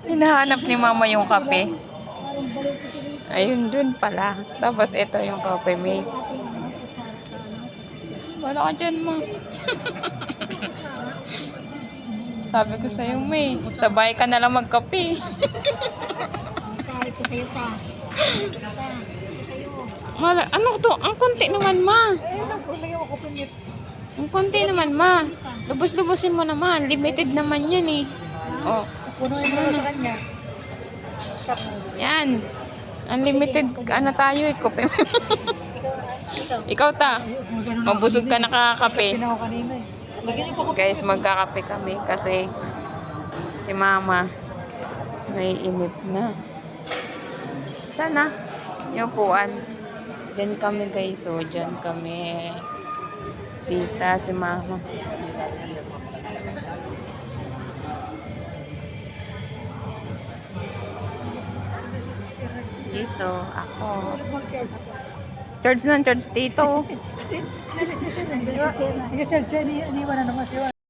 Hinahanap ni mama yung kape. Ayun dun pala. Tapos ito yung kape, May. Wala ka dyan, ma. Sabi ko sa'yo, May. Sabay ka na lang magkape. Ito sa'yo pa. Ito sa'yo. Wala. Ano to? Ang konti naman, ma. Ang konti naman, ma. Lubos-lubosin mo naman. Limited naman yan eh. Oh. Punuin mo sa kanya. Yan. Unlimited, ano tayo eh, kape. Ikaw ta. Mabusog ka nakakape. Guys, magkakape kami kasi si mama naiinip na. Sana yung upuan. Diyan kami guys, so diyan kami. Tita, si mama. Dito, ako. Charge ng charge dito. Charge siya, iniwan na naman siya.